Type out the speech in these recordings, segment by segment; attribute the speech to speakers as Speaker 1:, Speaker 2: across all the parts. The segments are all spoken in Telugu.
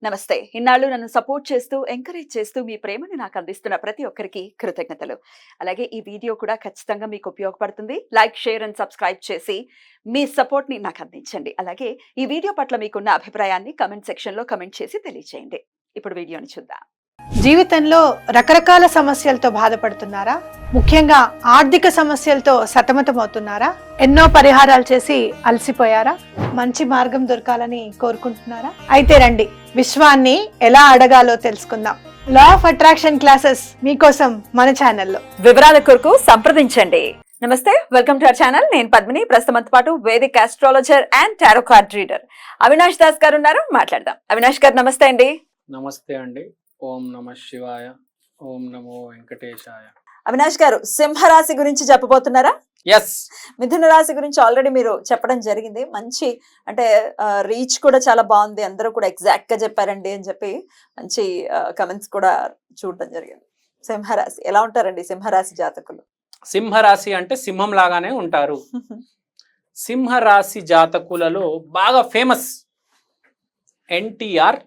Speaker 1: నమస్తే. ఇన్నాళ్ళు నన్ను సపోర్ట్ చేస్తూ, ఎంకరేజ్ చేస్తూ మీ ప్రేమని నాకు అందిస్తున్న ప్రతి ఒక్కరికి కృతజ్ఞతలు. అలాగే ఈ వీడియో కూడా ఖచ్చితంగా మీకు ఉపయోగపడుతుంది. లైక్, షేర్ అండ్ సబ్స్క్రైబ్ చేసి మీ సపోర్ట్‌ని నాకు అందించండి. అలాగే ఈ వీడియో పట్ల మీకున్న అభిప్రాయాన్ని కామెంట్ సెక్షన్‌లో కామెంట్ చేసి తెలియజేయండి. ఇప్పుడు వీడియోని చూద్దాం.
Speaker 2: జీవితంలో రకరకాల సమస్యలతో బాధపడుతున్నారా? ముఖ్యంగా ఆర్థిక సమస్యలతో సతమతమవుతున్నారా? ఎన్నో పరిహారాలు చేసి అలసిపోయారా? మంచి మార్గం దొరకాలని కోరుకుంటున్నారా? అయితే రండి, విశ్వాన్ని ఎలా అడగాలో తెలుసుకుందాం. లా ఆఫ్ అట్రాక్షన్ క్లాసెస్ మీకోసం మన ఛానల్లో.
Speaker 1: వివరాల కొరకు సంప్రదించండి. నమస్తే, వెల్కమ్ టు అవర్ ఛానల్. నేను పద్మిని. ప్రస్తుతంతో పాటు Vedic astrologer and tarot card reader Avinash Das గారు ఉన్నారు. మాట్లాడదాం. అవినాష్ గారు నమస్తే అండి.
Speaker 3: నమస్తే అండి. ఓం నమ శివాయ, ఓం నమో వెంకటేశాయ.
Speaker 1: అవినాష్ గారు, సింహరాశి గురించి చెప్పబోతున్నారా?
Speaker 3: ఎస్.
Speaker 1: మిథున రాశి గురించి ఆల్రెడీ మీరు చెప్పడం జరిగింది. మంచి అంటే రీచ్ కూడా చాలా బాగుంది, అందరూ కూడా ఎగ్జాక్ట్ గా చెప్పారండి అని చెప్పి మంచి కమెంట్స్ కూడా చూడడం జరిగింది. సింహరాశి ఎలా ఉంటారండి సింహరాశి జాతకులు?
Speaker 3: సింహరాశి అంటే సింహం లాగానే ఉంటారు. సింహరాశి జాతకులలో బాగా ఫేమస్ ఎన్టీఆర్,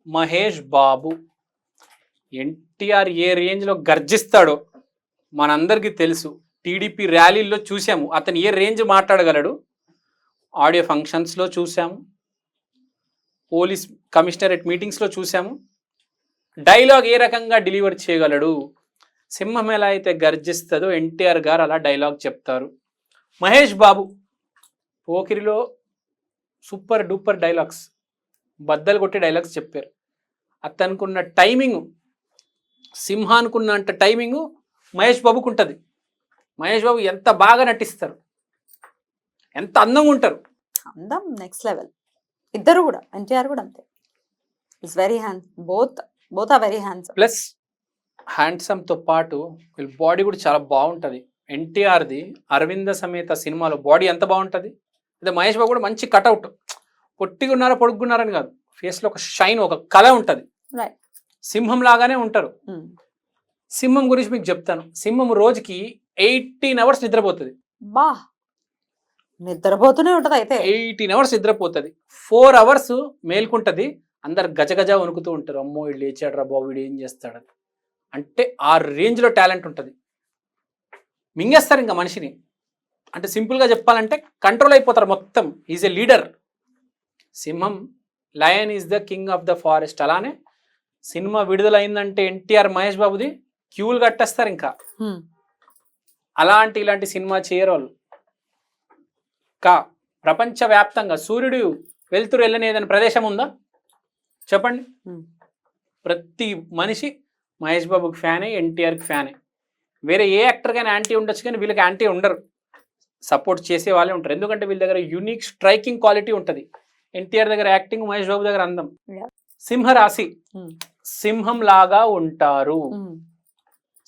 Speaker 3: మహేష్ బాబు. ఎన్టీఆర్ ఏ రేంజ్లో గర్జిస్తాడో మనందరికీ తెలుసు. టీడీపీ ర్యాలీల్లో చూసాము అతను ఏ రేంజ్ మాట్లాడగలడు. ఆడియో ఫంక్షన్స్లో చూసాము, పోలీస్ కమిషనరేట్ మీటింగ్స్లో చూసాము. డైలాగ్ ఏ రకంగా డెలివర్ చేయగలడు. సింహం ఎలా అయితే గర్జిస్తుందో ఎన్టీఆర్ గారు అలా డైలాగ్ చెప్తారు. Mahesh Babu పోకిరిలో super duper dialogues, బద్దలు కొట్టే డైలాగ్స్ చెప్పారు. అతనుకున్న టైమింగ్, సింహానుకున్నంత టైమింగ్ మహేష్ బాబుకు ఉంటుంది. మహేష్ బాబు ఎంత బాగా నటిస్తారు, ఎంత అందంగా ఉంటారు.
Speaker 1: అందం నెక్స్ట్ లెవెల్. ఇద్దరు కూడా, ఎన్టీఆర్ కూడా అంతే. It's very both are very handsome.
Speaker 3: Plus హ్యాండ్సమ్తో పాటు వీళ్ళ బాడీ కూడా చాలా బాగుంటుంది. ఎన్టీఆర్ది అరవింద సమేత సినిమాలో బాడీ ఎంత బాగుంటుంది. అదే మహేష్ బాబు కూడా మంచి కటౌట్, పొట్టిగున్నారా పొడుగున్నారని కాదు, ఫేస్లో ఒక షైన్, ఒక కళ ఉంటుంది. సింహం లాగానే ఉంటారు. సింహం గురించి మీకు చెప్తాను. సింహం రోజుకి 18 hours నిద్రపోతుంది.
Speaker 1: బా, నిద్రపోతూనే ఉంటుంది. అయితే
Speaker 3: 18 hours నిద్రపోతుంది, 4 hours మేల్కుంటుంది. అందరు గజగజ వణుకుతూ ఉంటారు, అమ్మో వీళ్ళు లేచాడు రా బాబు, వీడు ఏం చేస్తాడు అంటే. ఆ రేంజ్లో టాలెంట్ ఉంటుంది. మింగేస్తారు ఇంకా మనిషిని. అంటే సింపుల్గా చెప్పాలంటే కంట్రోల్ అయిపోతారు మొత్తం. Is a leader. సింహం, lion is the king of the forest. అలానే సినిమా విడుదలైందంటే ఎన్టీఆర్, మహేష్ బాబుది క్యూలు కట్టేస్తారు ఇంకా. ఇలాంటి సినిమా చేయరోళ్ళు ప్రపంచవ్యాప్తంగా సూర్యుడు వెళ్తురు వెళ్ళని ఏదైనా ప్రదేశం ఉందా చెప్పండి? ప్రతి మనిషి మహేష్ బాబుకి ఫ్యానే, ఎన్టీఆర్కి ఫ్యానే. వేరే ఏ యాక్టర్ కానీ యాంటీ ఉండొచ్చు, కానీ వీళ్ళకి యాంటీ ఉండరు. సపోర్ట్ చేసే వాళ్ళే ఉంటారు. ఎందుకంటే వీళ్ళ దగ్గర యూనిక్ స్ట్రైకింగ్ క్వాలిటీ ఉంటుంది. ఎన్టీఆర్ దగ్గర యాక్టింగ్, మహేష్ బాబు దగ్గర అందం. సింహరాశి సింహం లాగా ఉంటారు.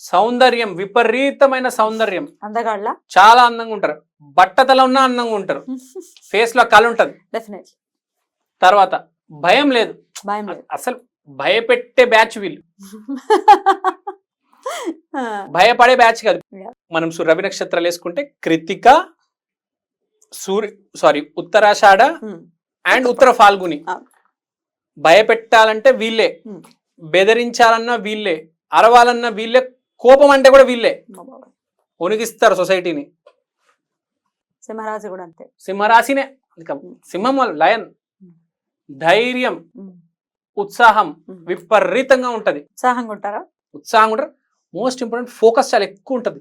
Speaker 3: సౌందర్యం, విపరీతమైన సౌందర్యం,
Speaker 1: అందగాళ్ళ
Speaker 3: చాలా అందంగా ఉంటారు. బట్టతల ఉన్నా అందంగా ఉంటారు. ఫేస్ లో కళ ఉంటది. తర్వాత భయం లేదు. అసలు భయపెట్టే బ్యాచ్ వీళ్ళు. భయపడే బ్యాచ్ కాదు. మనం రవి నక్షత్రాలు వేసుకుంటే కృతిక, ఉత్తరాషాఢ అండ్ ఉత్తర ఫాల్గుని. భయపెట్టాలంటే వీళ్ళే, బెదిరించాలన్నా వీళ్ళే, అరవాలన్నా వీళ్ళే, కోపం అంటే కూడా వీళ్ళే. వణికిస్తారు సొసైటీని.
Speaker 1: సింహరాశి కూడా అంతే.
Speaker 3: సింహరాశినే. సింహం లయన్, ధైర్యం, ఉత్సాహం విపరీతంగా ఉంటది.
Speaker 1: ఉత్సాహంగా ఉంటారా?
Speaker 3: ఉత్సాహంగా ఉంటారు. మోస్ట్ ఇంపార్టెంట్ ఫోకస్ చాలా ఎక్కువ ఉంటుంది.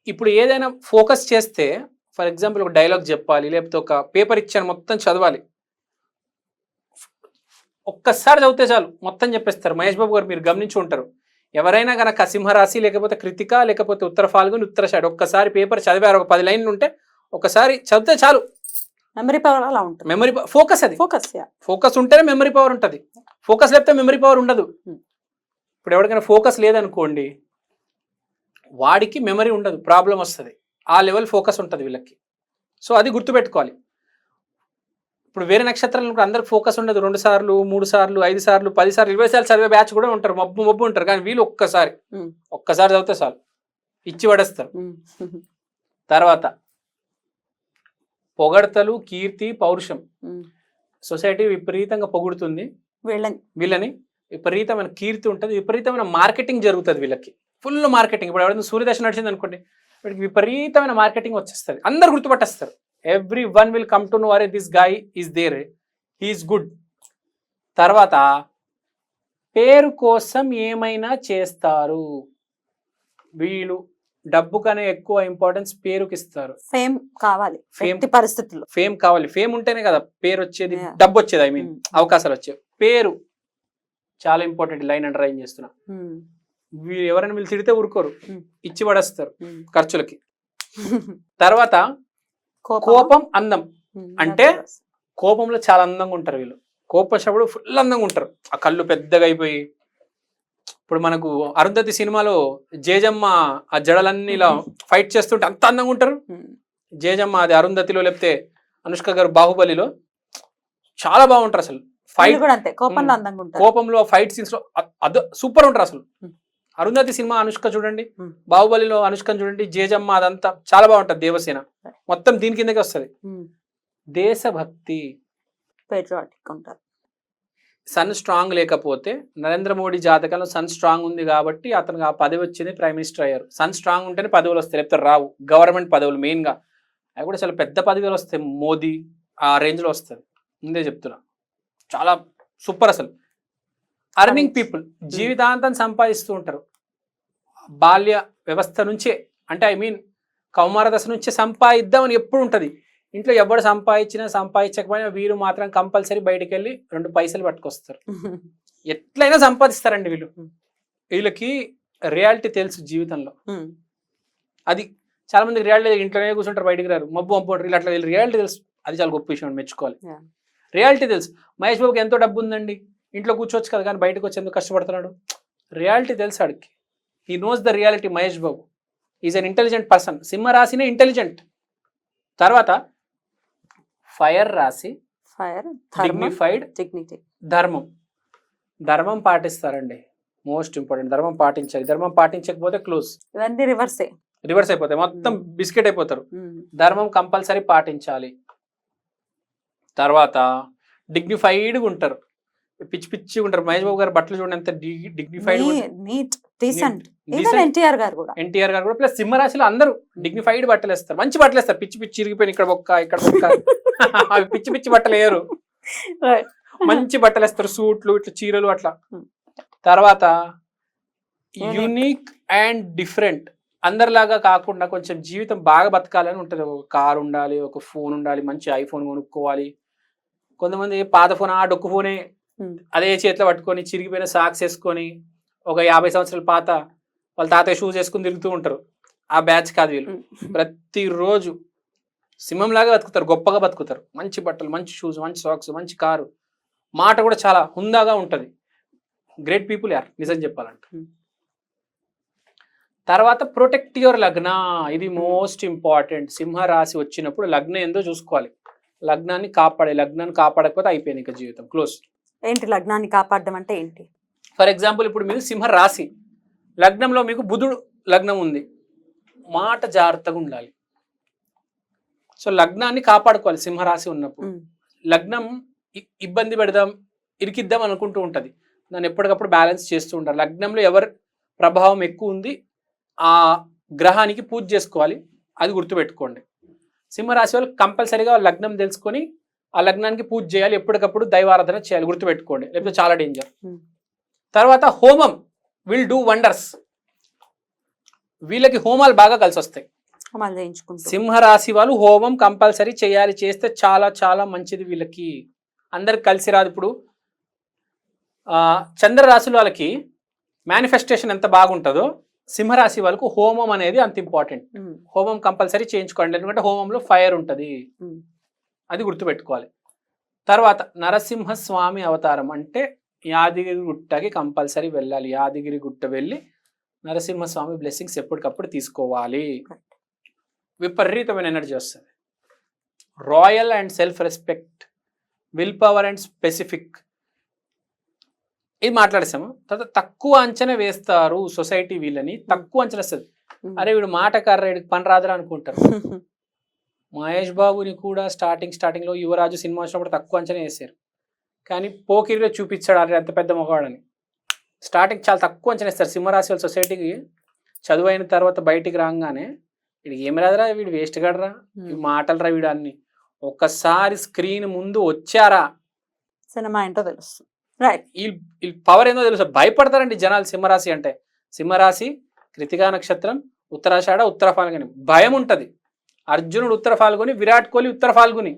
Speaker 3: ఇప్పుడు ఏదైనా ఫోకస్ చేస్తే, ఫర్ ఎగ్జాంపుల్ ఒక డైలాగ్ చెప్పాలి, లేకపోతే ఒక పేపర్ ఇచ్చాను మొత్తం చదవాలి, ఒక్కసారి చదివితే చాలు మొత్తం చెప్పేస్తారు. మహేష్ బాబు గారు మీరు గమనించి ఉంటారు. ఎవరైనా కనుక సింహరాశి, లేకపోతే కృతిక, లేకపోతే ఉత్తర ఫాల్గుని, ఉత్తరాషాఢ ఒక్కసారి పేపర్ చదివారు, ఒక 10 లైన్లు ఉంటే ఒకసారి చదివితే చాలు.
Speaker 1: మెమరీ పవర్ అలా ఉంటుంది.
Speaker 3: మెమరీ ఫోకస్, అది ఫోకస్ ఉంటేనే మెమరీ పవర్ ఉంటుంది. ఫోకస్ లేకపోతే మెమరీ పవర్ ఉండదు. ఇప్పుడు ఎవరికైనా ఫోకస్ లేదనుకోండి, వాడికి మెమరీ ఉండదు, ప్రాబ్లం వస్తుంది. ఆ లెవెల్ ఫోకస్ ఉంటుంది వీళ్ళకి. సో అది గుర్తుపెట్టుకోవాలి. ఇప్పుడు వేరే నక్షత్రాలు అందరికి ఫోకస్ ఉండదు. 2 సార్లు 3 సార్లు 5 సార్లు 10 సార్లు 20 సార్లు చదివే బ్యాచ్ కూడా ఉంటారు. మబ్బు ఉంటారు. కానీ వీళ్ళు ఒక్కసారి చదివితే చాలు, ఇచ్చి పడేస్తారు. తర్వాత పొగడ్తలు, కీర్తి, పౌరుషం. సొసైటీ విపరీతంగా పొగుడుతుంది
Speaker 1: వీళ్ళని
Speaker 3: వీళ్ళని, విపరీతమైన కీర్తి ఉంటుంది, విపరీతమైన మార్కెటింగ్ జరుగుతుంది వీళ్ళకి, ఫుల్ మార్కెటింగ్. ఇప్పుడు ఎవరైనా సూర్యదశ నడిచింది అనుకోండి, వీడికి విపరీతమైన మార్కెటింగ్ వచ్చేస్తుంది, అందరు గుర్తుపట్టేస్తారు. Everyone will come to know అరే this guy is there, he's good. తర్వాత పేరు కోసం ఏమైనా చేస్తారు వీళ్ళు, డబ్బు కనే ఎక్కువ ఇంపార్టెన్స్ పేరుకి ఇస్తారు.
Speaker 1: ఫేమ్ కావాలి,
Speaker 3: Fame.
Speaker 1: ఎట్టి పరిస్థితుల్లో.
Speaker 3: ఫేమ్ కావాలి, ఫేమ్ ఉంటేనే కదా పేరు వచ్చేది,
Speaker 1: Yeah.
Speaker 3: డబ్బు వచ్చేది, ఐ మీన్
Speaker 1: Mm.
Speaker 3: అవకాశాలు వచ్చేవి. పేరు చాలా ఇంపార్టెంట్, లైన్ అండర్లైన్ చేస్తున్నా.
Speaker 1: ఉమ్,
Speaker 3: వీళ్ళు ఎవరైనా వీళ్ళు తిడితే ఊరుకోరు,
Speaker 1: Mm.
Speaker 3: ఇచ్చి పడేస్తారు
Speaker 1: ఉమ్.
Speaker 3: ఖర్చులకి. తర్వాత
Speaker 1: కోపమా?
Speaker 3: కోపం, అందం.
Speaker 1: ఉమ్,
Speaker 3: అంటే కోపంలో చాలా అందంగా ఉంటారు వీళ్ళు, కోపం వచ్చినప్పుడు ఫుల్ అందంగా ఉంటారు, ఆ కళ్ళు పెద్దగా అయిపోయి. ఇప్పుడు మనకు అరుంధతి సినిమాలో జేజమ్మ ఆ జడలన్నీ ఇలా ఫైట్ చేస్తుంటే అంత అందంగా ఉంటారు.
Speaker 1: ఉమ్,
Speaker 3: జేజమ్మ అది అరుంధతిలో, లేకపోతే అనుష్క గారు బాహుబలిలో చాలా బాగుంటారు అసలు.
Speaker 1: వీళ్ళు
Speaker 3: ఫైట్
Speaker 1: కూడా అంతే, కోపంలో
Speaker 3: ఉమ్.
Speaker 1: అందంగా ఉంటారు.
Speaker 3: కోపంలో ఫైట్ సీన్స్ లో అదో సూపర్ ఉంటారు అసలు.
Speaker 1: Hmm.
Speaker 3: అరుంధతి సినిమా అనుష్క చూడండి,
Speaker 1: Hmm.
Speaker 3: బాహుబలిలో అనుష్కని చూడండి, జేజమ్మ అదంతా చాలా బాగుంటది. దేవసేన మొత్తం దీని కిందకి వస్తుంది.
Speaker 1: ఉమ్,
Speaker 3: దేశభక్తి.
Speaker 1: patriotic ఉంటారు.
Speaker 3: సన్ స్ట్రాంగ్ లేకపోతే, నరేంద్ర మోడీ జాతకంలో సన్ స్ట్రాంగ్ ఉంది కాబట్టి అతనికి ఆ పదవి వచ్చింది, ప్రైమ్ మినిస్టర్ అయ్యారు. సన్ స్ట్రాంగ్ ఉంటేనే పదవులు వస్తాయి, లేకపోతే రావు. గవర్నమెంట్ పదవులు మెయిన్ గా అవి కూడా చాలా పెద్ద పదవులు వస్తాయి, మోదీ ఆ రేంజ్ లో వస్తుంది, ముందే చెప్తున్నా. చాలా సూపర్ అసలు. అర్నింగ్ పీపుల్ జీవితాంతం సంపాదిస్తూ ఉంటారు, బాల్య వ్యవస్థ నుంచే, అంటే ఐ మీన్ కౌమార దశ నుంచే సంపాదిద్దామని ఎప్పుడు ఉంటుంది. ఇంట్లో ఎవరు సంపాదించినా సంపాదించకపోయినా వీరు మాత్రం కంపల్సరీ బయటికి వెళ్ళి 2 పైసలు పట్టుకొస్తారు, ఎట్లయినా సంపాదిస్తారండి వీళ్ళు. వీళ్ళకి రియాలిటీ తెలుసు జీవితంలో.
Speaker 1: ఉమ్,
Speaker 3: అది చాలా మందికి రియాలిటీ ఇంట్లోనే కూర్చుంటారు, బయటికి రారు, మబ్బు అంటారు. వీళ్ళు అట్లా వీళ్ళు రియాలిటీ తెలుసు, అది చాలా గొప్ప విషయం, మెచ్చుకోవాలి.
Speaker 1: Yeah.
Speaker 3: రియాలిటీ తెలుసు. మహేష్ బాబుకి ఎంతో డబ్బు ఉందండి, ఇంట్లో కూర్చోవచ్చు కదా, కానీ బయటకు వచ్చి ఎందుకు కష్టపడుతున్నాడు, రియాలిటీ తెలుసు ఆడికి. He knows the reality. Mahesh Babu is an intelligent person. సింహ రాశినే ఇంటెలిజెంట్. తర్వాత ఫైర్ రాశి,
Speaker 1: ఫైర్,
Speaker 3: డిగ్నిఫైడ్,
Speaker 1: డిగ్నిటీ.
Speaker 3: ధర్మం. ధర్మం పాటిస్తారండి, మోస్ట్ ఇంపార్టెంట్. ధర్మం పాటించాలి, ధర్మం పాటించకపోతే క్లోజ్,
Speaker 1: ఇవన్నీ రివర్సే.
Speaker 3: రివర్స్ అయిపోతాయి, మొత్తం బిస్కెట్ అయిపోతారు. ధర్మం కంపల్సరీ పాటించాలి. తర్వాత డిగ్నిఫైడ్గా ఉంటారు, పిచ్చి పిచ్చిగా ఉంటారు. మహేష్ బాబు గారు బట్టలు చూడండి ఎంత dignified,
Speaker 1: neat, decent. Even NTR గారు కూడా,
Speaker 3: ఎన్టీఆర్ గారు కూడా. ప్లస్ సింహరాశిలో అందరూ డిగ్నిఫైడ్ బట్టలు వేస్తారు, మంచి బట్టలు వేస్తారు. పిచ్చి పిచ్చి ఇరిగిపోయిన ఇక్కడ బొక్క ఇక్కడ బొక్క అవి పిచ్చి పిచ్చి బట్టలు వేయరు,
Speaker 1: Right.
Speaker 3: మంచి బట్టలు వేస్తారు, సూట్లు ఇట్లా చీరలు అట్లా.
Speaker 1: Hmm.
Speaker 3: తర్వాత
Speaker 1: Unique.
Speaker 3: యూనిక్ అండ్ డిఫరెంట్, అందరిలాగా కాకుండా కొంచెం జీవితం బాగా బతకాలని ఉంటుంది. ఒక కార్ ఉండాలి, ఒక ఫోన్ ఉండాలి, మంచి ఐఫోన్ కొనుక్కోవాలి. కొంతమంది పాత ఫోన్, ఆ డొక్కు ఫోనే
Speaker 1: Hmm.
Speaker 3: అదే చేతిలో పట్టుకొని చిరిగిపోయిన సాక్స్ వేసుకొని ఒక 50 సంవత్సరాల పాత వాళ్ళ తాతయ్య షూస్ వేసుకుని తిరుగుతూ ఉంటారు. ఆ బ్యాచ్ కాదు వీళ్ళు. ప్రతిరోజు సింహంలాగా బతుకుతారు, గొప్పగా బతుకుతారు. మంచి బట్టలు, మంచి షూస్, మంచి సాక్స్, మంచి కారు, మాట కూడా చాలా హుందాగా ఉంటుంది. గ్రేట్ పీపుల్ యార్, నిజం చెప్పాలంటే. తర్వాత ప్రొటెక్ట్ యువర్ లగ్న, ఇది మోస్ట్ ఇంపార్టెంట్. సింహ రాశి వచ్చినప్పుడు లగ్నం ఏందో చూసుకోవాలి, లగ్నాన్ని కాపాడకపోతే అయిపోయింది, ఇంకా జీవితం క్లోజ్.
Speaker 1: ఏంటి లగ్నాన్ని కాపాడడం అంటే ఏంటి?
Speaker 3: ఫర్ ఎగ్జాంపుల్ ఇప్పుడు మీరు సింహ రాశి, లగ్నంలో మీకు బుధుడు లగ్నం ఉంది, మాట జాగ్రత్తగా ఉండాలి. సో లగ్నాన్ని కాపాడుకోవాలి సింహరాశి ఉన్నప్పుడు. లగ్నం ఇబ్బంది పెడదాం, ఇరికిద్దాం అనుకుంటూ ఉంటుంది, దాన్ని ఎప్పటికప్పుడు బ్యాలెన్స్ చేస్తూ ఉంటారు. లగ్నంలో ఎవరి ప్రభావం ఎక్కువ ఉంది ఆ గ్రహానికి పూజ చేసుకోవాలి, అది గుర్తుపెట్టుకోండి. సింహరాశి వాళ్ళు కంపల్సరీగా లగ్నం తెలుసుకొని ఆ లగ్నానికి పూజ చేయాలి, ఎప్పటికప్పుడు దైవారాధన చేయాలి, గుర్తుపెట్టుకోండి, లేకపోతే చాలా డేంజర్. తర్వాత హోమం విల్ డూ వండర్స్, వీళ్ళకి హోమాలు బాగా కలిసి వస్తాయి. సింహరాశి వాళ్ళు హోమం కంపల్సరీ చేయాలి, చేస్తే చాలా చాలా మంచిది వీళ్ళకి. అందరికి కలిసి రాదు. ఇప్పుడు చంద్రరాశుల వాళ్ళకి మేనిఫెస్టేషన్ ఎంత బాగుంటుందో సింహరాశి వాళ్ళకు హోమం అనేది అంత ఇంపార్టెంట్. హోమం కంపల్సరీ చేయించుకోండి, ఎందుకంటే హోమంలో ఫైర్ ఉంటుంది, అది గుర్తుపెట్టుకోవాలి. తర్వాత నరసింహస్వామి అవతారం అంటే యాదగిరి గుట్టకి కంపల్సరీ వెళ్ళాలి. యాదగిరి గుట్ట వెళ్ళి నరసింహస్వామి బ్లెస్సింగ్స్ ఎప్పటికప్పుడు తీసుకోవాలి, విపరీతమైన ఎనర్జీ వస్తుంది. Royal and self respect, will power and specific, ఇది మాట్లాడేసాము. తర్వాత తక్కువ అంచనా వేస్తారు సొసైటీ, వీళ్ళని తక్కువ అంచనా వస్తుంది. అరే వీడు మాట కర్ర, వీడికి పని రాదురా అనుకుంటారు. మహేష్ బాబుని కూడా స్టార్టింగ్లో యువరాజు సినిమా వచ్చినప్పుడు తక్కువ అంచనా వేశారు, కానీ పోకిరిలో చూపించాడు అరే అంత పెద్ద మొగాడని. స్టార్టింగ్ చాలా తక్కువ అంచనా వేస్తారు. సింహరాశి వాళ్ళ సొసైటీకి చదువు అయిన తర్వాత బయటికి రాగానే వీడికి ఏమి రాదురా, వీడు వేస్ట్ గడరా, మాటలు రా వీడు అన్ని. ఒక్కసారి స్క్రీన్ ముందు వచ్చారా
Speaker 1: సినిమా ఏంటో తెలుస్తుంది. రైట్.
Speaker 3: వీళ్ళు పవర్ ఏందో తెలుసు. భయపడతారండి జనాలు సింహరాశి అంటే. సింహరాశి కృతికా నక్షత్రం, ఉత్తరాషాఢ, ఉత్తర ఫాల్గుని, భయం ఉంటది. అర్జునుడు ఉత్తర ఫాల్గుని, విరాట్ కోహ్లీ ఉత్తర ఫాల్గుని.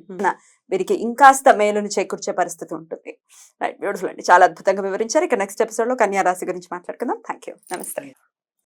Speaker 1: వీరికి ఇంకాస్త మేలుని చేకూర్చే పరిస్థితి ఉంటుంది. రైట్, బ్యూటిఫుల్ అండి, చాలా అద్భుతంగా వివరించారు. ఇక నెక్స్ట్ ఎపిసోడ్ లో కన్యా రాశి గురించి మాట్లాడుకుందాం. థ్యాంక్ యూ, నమస్తే.